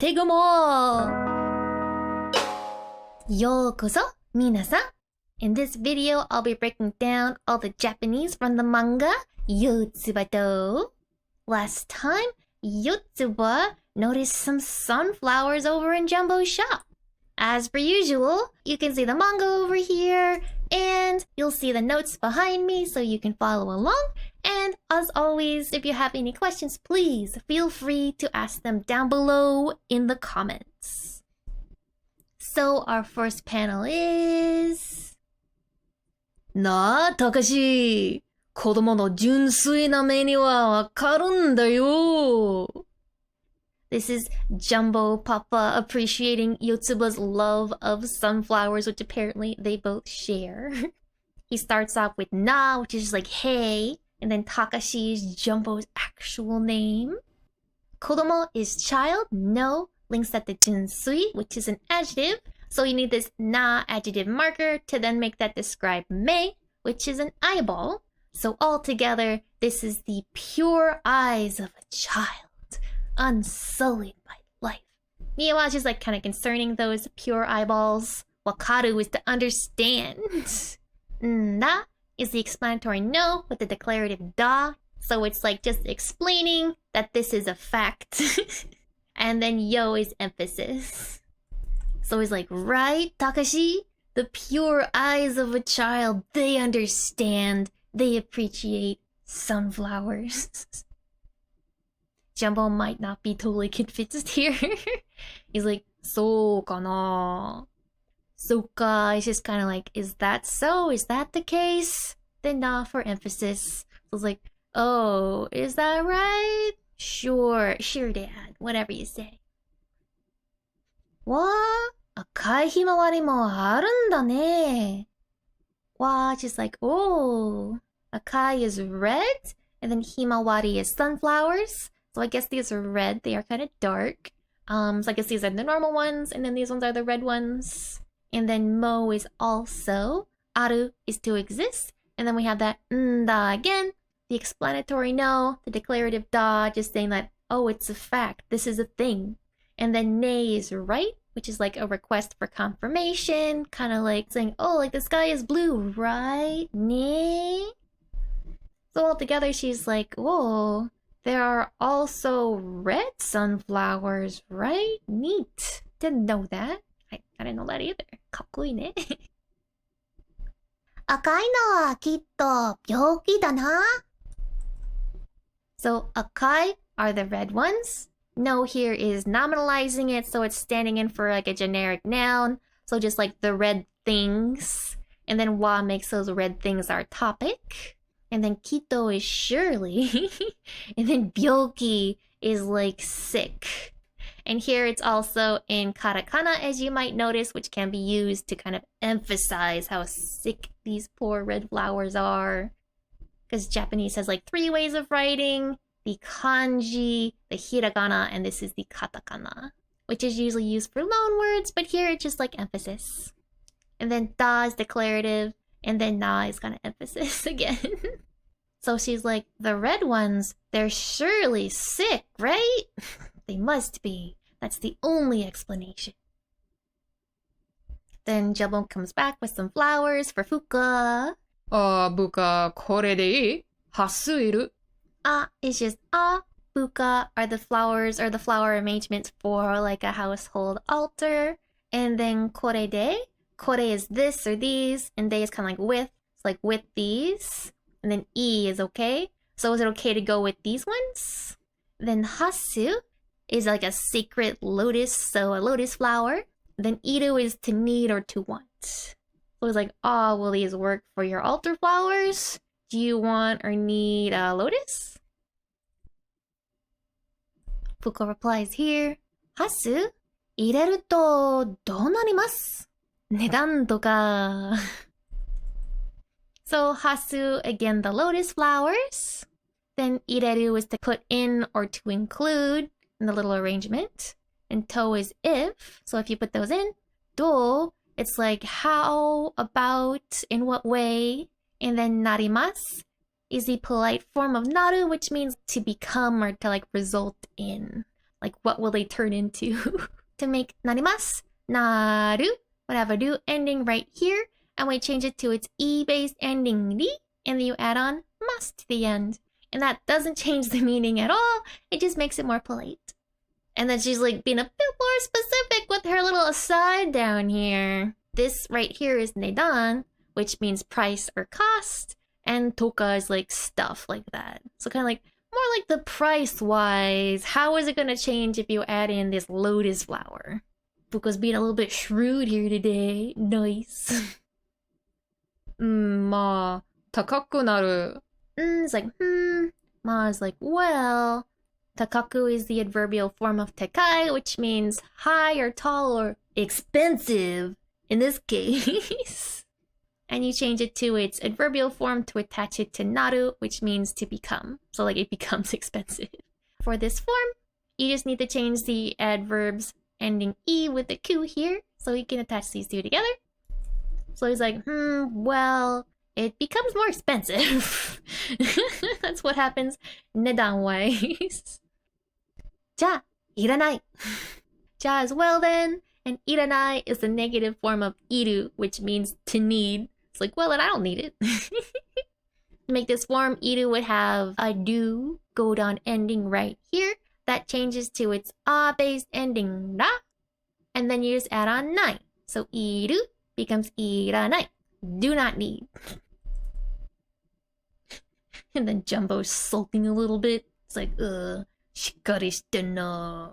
てぐもようこそ皆さん In this video, I'll be breaking down all the Japanese from the manga Yotsuba to. Last time, Yotsuba noticed some sunflowers over in Jumbo's shop. As per usual, you can see the manga over here, and you'll see the notes behind me so you can follow along. And as always, if you have any questions, please feel free to ask them down below in the comments. So our first panel is... なあ、たかし。子供の純粋な目にはわかるんだよ。This is Jumbo Papa appreciating Yotsuba's love of sunflowers, which apparently they both share. He starts off with na, which is just like hey, and then Takashi is Jumbo's actual name. Kodomo is child, no, links that to junsui, which is an adjective. So you need this na adjective marker to then make that describe me, which is an eyeball. So altogether, this is the pure eyes of a child, unsullied by life. Miyawa's just like kind of concerning those pure eyeballs. Wakaru is to understand. Na is the explanatory no with the declarative da. So it's like just explaining that this is a fact. And then yo is emphasis. So he's like, right, Takashi? The pure eyes of a child, they understand. They appreciate sunflowers. Jumbo might not be totally convinced here. He's like, so kana. So ka is just kind of like, is that so? Is that the case? Then na for emphasis. So it's like, oh, is that right? Sure, Dad. Whatever you say. わあ、赤いひまわりもあるんだね。Wow, just like, oh, akai is red, and then himawari is sunflowers. So I guess these are red. They are kind of dark. So I guess these are the normal ones, and then these ones are the red ones. And then mo is also, aru is to exist. And then we have that da again, the explanatory no, the declarative da, just saying that, oh, it's a fact. This is a thing. And then ne is right, which is like a request for confirmation, kind of like saying, oh, like the sky is blue, right? Ne? So altogether, she's like, whoa, there are also red sunflowers, right? Neat. Didn't know that. I didn't know that either. かっこいいね。赤いのはきっと病気だな。So, akai are the red ones. No here is nominalizing it, so it's standing in for like a generic noun. So just like the red things. And then wa makes those red things our topic. And then kito is surely. And then byoki is like sick. And here it's also in katakana, as you might notice, which can be used to kind of emphasize how sick these poor red flowers are. Because Japanese has like 3 ways of writing. The kanji, the hiragana, and this is the katakana, which is usually used for loan words, but here it's just like emphasis. And then da is declarative, and then na is kind of emphasis again. So she's like, the red ones, they're surely sick, right? They must be. That's the only explanation. Then Jumbo comes back with some flowers for Fuka. Buka, これでいい? ハスいる? Is just buka are the flowers or the flower arrangements for like a household altar. And then kore is this or these, and de is kind of like with. It's like with these. And then I is okay. So is it okay to go with these ones? Then hasu is like a sacred lotus, so a lotus flower. Then iru is to need or to want. So it's like, will these work for your altar flowers? Do you want or need a lotus? Fuko replies here, ハス入れるとどうなります?値段とか。So hasu, again, the lotus flowers. Then ireru is to put in or to include in the little arrangement. And to is if. So if you put those in, do, it's like how, about, in what way. And then narimasu is the polite form of naru, which means to become or to like result in. Like, what will they turn into? To make なります naru would have a do ending right here, and we change it to its e-based ending ri, and then you add on mas to the end. And that doesn't change the meaning at all, it just makes it more polite. And then she's like being a bit more specific with her little aside down here. This right here is nedan, which means price or cost, and toka is like stuff like that. So kind of like more like the price wise, how is it going to change if you add in this lotus flower? Fuka's being a little bit shrewd here today. Nice. まあ、高くなる。It's like, Ma is like, well, takaku is the adverbial form of tekai, which means high or tall or expensive in this case. And you change it to its adverbial form to attach it to naru, which means to become. So like it becomes expensive. For this form, you just need to change the adverbs ending e with the ku here, so you can attach these two together. So he's like, well, it becomes more expensive. That's what happens nedan-wise. じゃあ、いらない. じゃあ as well then, and いらない is the negative form of iru, which means to need. It's like, well, then I don't need it. To make this form, iru would have a do go down ending right here. That changes to its a-based ending ra. And then you just add on nai. So iru becomes iranai. Do not need. And then Jumbo's sulking a little bit. It's like, shikkari shite na.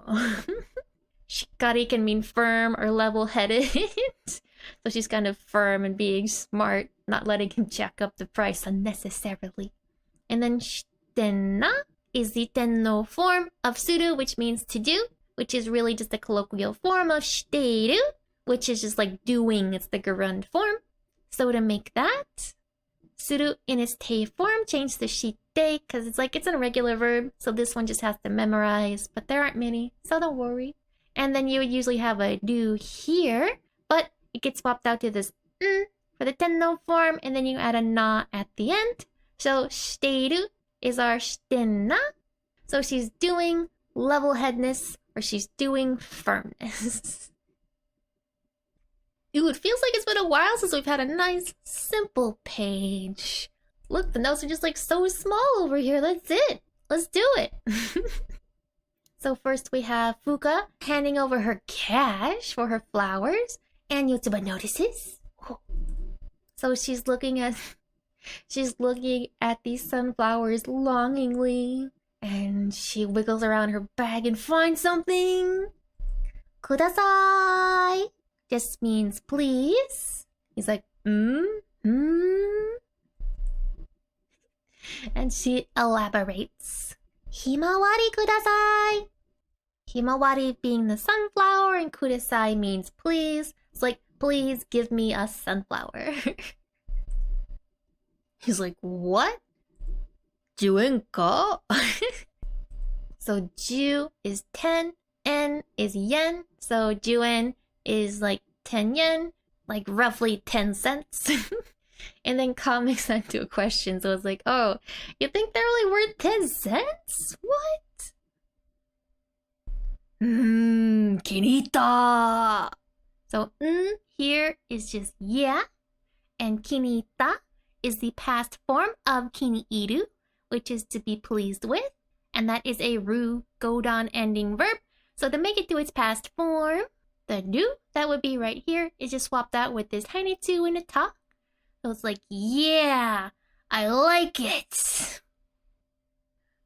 Shikkari can mean firm or level-headed. So she's kind of firm and being smart, not letting him jack up the price unnecessarily. And then shitenna is the tenno form of suru, which means to do, which is really just a colloquial form of shiteiru, which is just like doing. It's the gerund form. So to make that, suru in its tei form, change the shite, because it's like it's an irregular verb, so this one just has to memorize, but there aren't many, so don't worry. And then you would usually have a do here, but it gets swapped out to this for the tenno form, and then you add a na at the end. So shiteiru is our shitenna. So she's doing level-headedness, or she's doing firmness. Ooh, it feels like it's been a while since we've had a nice, simple page. Look, the notes are just like so small over here. That's it. Let's do it. So first we have Fuka handing over her cash for her flowers, and Yotsuba notices. So she's looking at these sunflowers longingly, and she wiggles around her bag and finds something. Kudasai just means please. He's like, And she elaborates. Himawari kudasai. Himawari being the sunflower, and kudasai means please. It's like, please give me a sunflower. He's like, what? 10 ka? So ju is 10, en is yen. So juen is like 10 yen, like roughly 10 cents. And then ka makes that into a question. So it's like, oh, you think they're really worth 10 cents? What? 気に入った. So here is just yeah, and 気に入った is the past form of 気に入る, which is to be pleased with, and that is a ru go-don ending verb. So to make it to its past form, the do that would be right here is just swapped out with this tiny 2 and a ta. So it's like, yeah, I like it.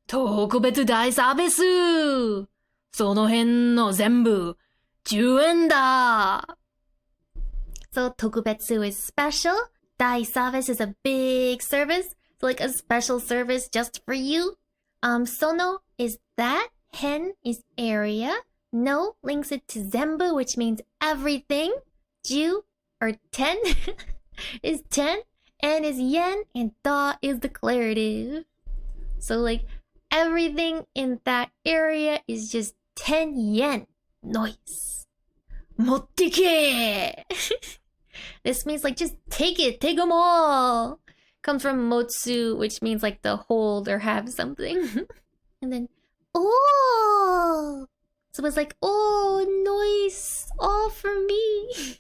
特別大サービス。その辺の全部10円だ。So 特別 is special. 大サービス is a big service. So like a special service just for you. Sono is that. Hen is area. No links it to zenbu, which means everything. Ju or 10 is 10. En is yen, and da is declarative. So like everything in that area is just 10 yen. Nice. 持ってけ. This means like just take it, take them all. Comes from motsu, which means like to hold or have something. And then, oh, So it's like, oh, nice, all for me.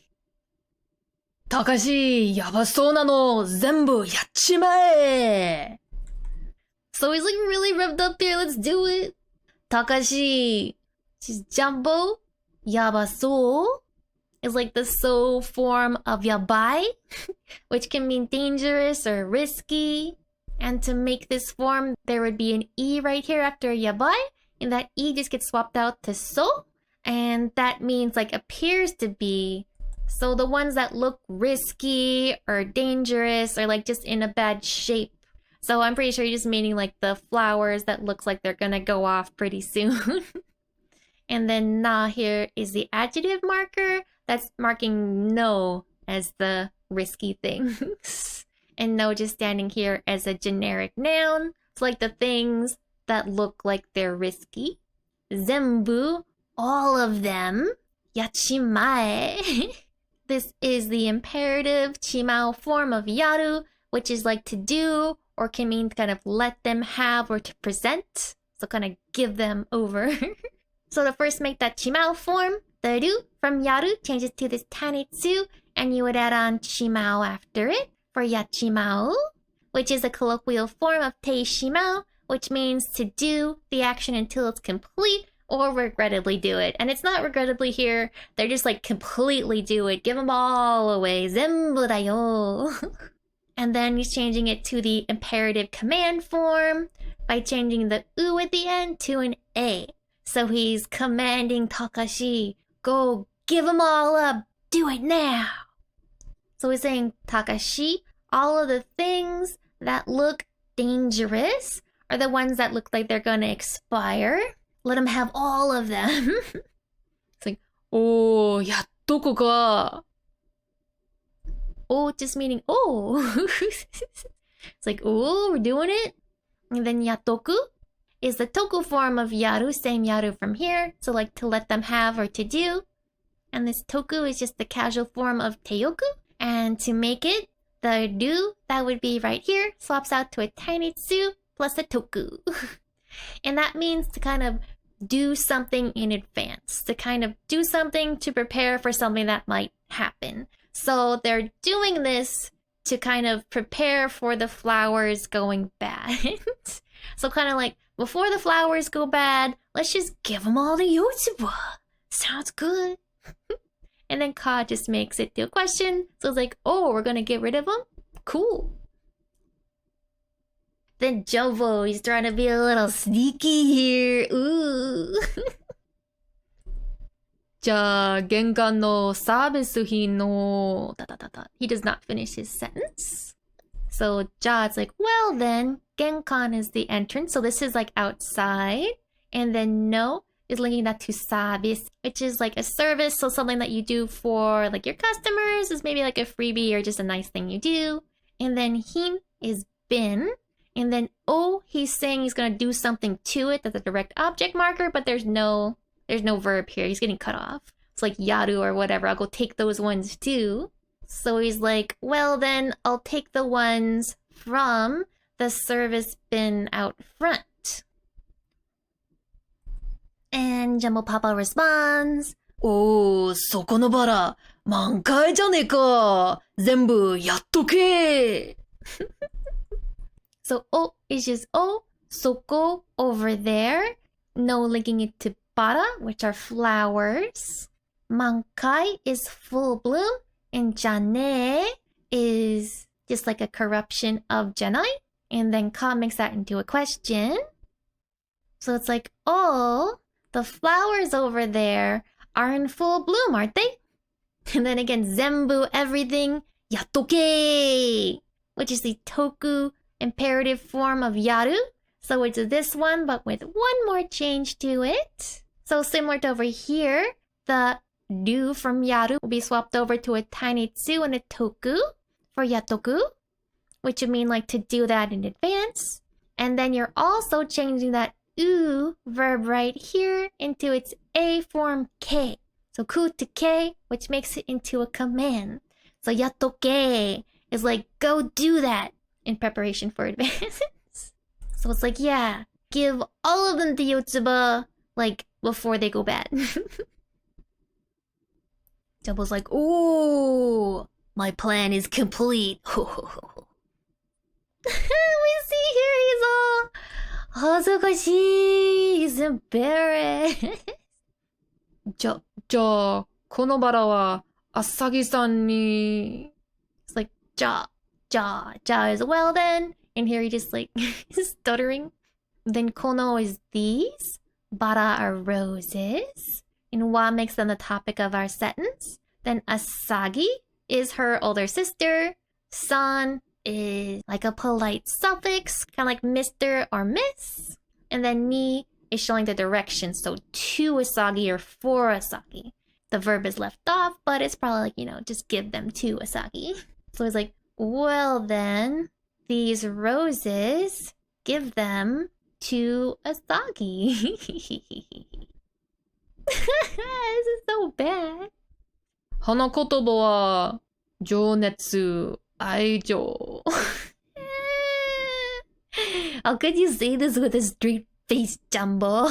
たかし、やばそうなの全部やっちまえ So he's like really revved up here. Let's do it. Takashi. She's Jumbo. Yabaso is like the so form of yabai, which can mean dangerous or risky. And to make this form, there would be an E right here after yabai. And that E just gets swapped out to so. And that means like appears to be. So the ones that look risky or dangerous or like just in a bad shape. So I'm pretty sure you're just meaning like the flowers that looks like they're gonna go off pretty soon. And then na here is the adjective marker that's marking no as the risky things. And no just standing here as a generic noun. It's like the things that look like they're risky. Zenbu, all of them. Yachimae. This is the imperative chimao form of yaru, which is like to do, or can mean to kind of let them have or to present. So kind of give them over. So to first make that chimao form, the ru from yaru changes to this tanitsu, and you would add on chimao after it for yachimao, which is a colloquial form of teishimao, which means to do the action until it's complete or regrettably do it. And it's not regrettably here. They're just like completely do it. Give them all away. Zenbu da yo. And then he's changing it to the imperative command form by changing the u at the end to an a. So he's commanding Takashi, go give them all up. Do it now. So he's saying, Takashi, all of the things that look dangerous are the ones that look like they're gonna expire. Let them have all of them. It's like,おー、やっとこか。oh, just meaning, oh. It's like, oh, we're doing it. And then yatoku is the toku form of yaru, same yaru from here. So like to let them have or to do. And this toku is just the casual form of teyoku. And to make it, the do, that would be right here, swaps out to a tainitsu plus a toku. And that means to kind of do something in advance, to kind of do something to prepare for something that might happen. So they're doing this to kind of prepare for the flowers going bad. So kind of like, before the flowers go bad, let's just give them all to Yotsuba. Sounds good. And then Ka just makes it to a question. So it's like, oh, we're gonna get rid of them? Cool. Then Jovo, he's trying to be a little sneaky here. Ooh. じゃあ、玄関のサービス品の... He does not finish his sentence. So ja, it's like, well then, genkan is the entrance. So this is like outside. And then no is linking that to sabis, which is like a service. So something that you do for like your customers is maybe like a freebie or just a nice thing you do. And then hin is bin. And then oh, he's saying he's going to do something to it. That's a direct object marker, but there's no verb here. He's getting cut off. It's like yaru or whatever. I'll go take those ones too. So he's like, well then I'll take the ones from the service bin out front. And Jumbo Papa responds, おー、そこのバラ、満開じゃねえか。全部やっとけ。So oh is just oh, soko over there. No linking it to bara, which are flowers. Mankai is full bloom. And jane is just like a corruption of janai. And then ka makes that into a question. So it's like, oh, the flowers over there are in full bloom, aren't they? And then again, zenbu, everything, yatoke, which is the toku imperative form of yaru. So it's this one, but with one more change to it. So similar to over here, the do from yaru will be swapped over to a tainitsu and a toku for yatoku, which would mean like to do that in advance. And then you're also changing that u verb right here into its a form k. So ku to k, which makes it into a command. So yatoke is like, go do that in preparation for advance. So it's like, yeah, give all of them to Yotsuba, like before they go bad. Jumbo's like, "Oh, my plan is complete." We see here he's all 恥ずかしい. He's embarrassed. じゃあ、このバラは、アサギさんに。It's like, ja is well then. And here he just like, stuttering. Then kono is these. Bara are roses. And wa makes them the topic of our sentence. Then asagi is her older sister. San is like a polite suffix, kind of like Mr. or Miss. And then ni is showing the direction. So to asagi or for asagi. The verb is left off, but it's probably like, just give them to asagi. So it's like, well then, these roses, give them to asagi. This is so bad. 花言葉は、情熱、愛情。How could you say this with a straight face, Jumbo?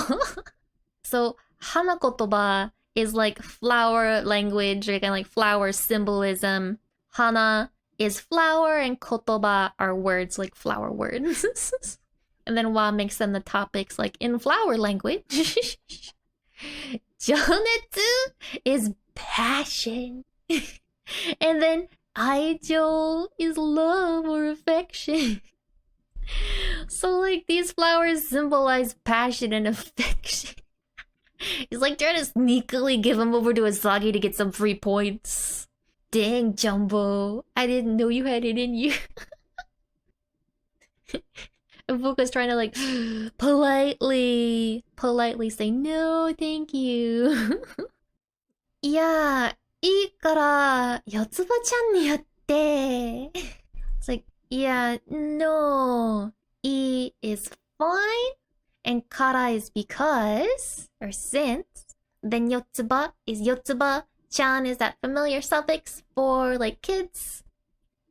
So, 花言葉 is like flower language, or kind of like flower symbolism. Hana is flower, and kotoba are words like flower words. And then wa makes them the topics like in flower language. Jonetsu is passion. And then aijo is love or affection. So like these flowers symbolize passion and affection. He's like trying to sneakily give him over to Asagi to get some free points. Dang, Jumbo. I didn't know you had it in you. And Fuka's trying to like politely say no, thank you. いや、いいから、四つ葉ちゃんにやって。It's like, yeah, no. E is fine. And kara is because, or since. Then yotsuba is yotsuba. Chan is that familiar suffix for like kids.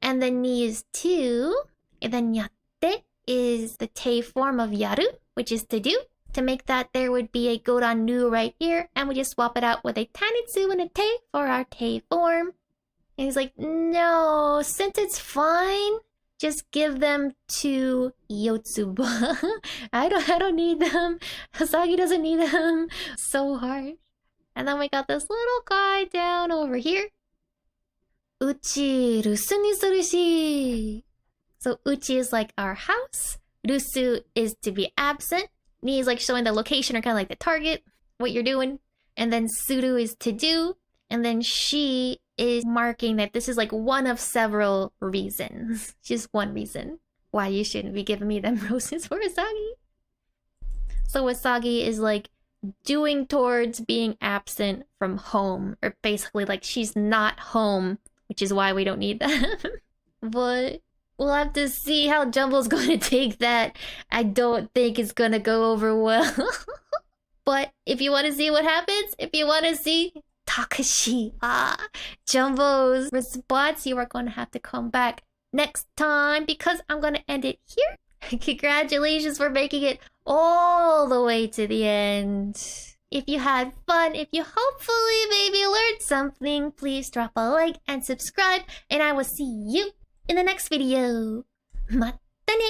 And then ni is to. And then yatte is the te form of yaru, which is to do. To make that, there would be a godan nu right here. And we just swap it out with a tanitsu and a te for our te form. And he's like, no, since it's fine, just give them to Yotsuba. I don't need them. Asagi doesn't need them. So hard. And then we got this little guy down over here. Uchi rusu ni suru shi. So uchi is like our house. Rusu is to be absent. Ni is like showing the location or kind of like the target, what you're doing. And then suru is to do. And then she is marking that this is like one of several reasons. Just one reason why you shouldn't be giving me them roses for Asagi. So Asagi is like doing towards being absent from home. Or basically like she's not home, which is why we don't need them. But we'll have to see how Jumbo's going to take that. I don't think it's going to go over well. But if you want to see what happens, if you want to see Takashi, Jumbo's response, you are going to have to come back next time because I'm going to end it here. Congratulations for making it all the way to the end. If you had fun, if you hopefully maybe learned something, please drop a like and subscribe, and I will see you in the next video. まったね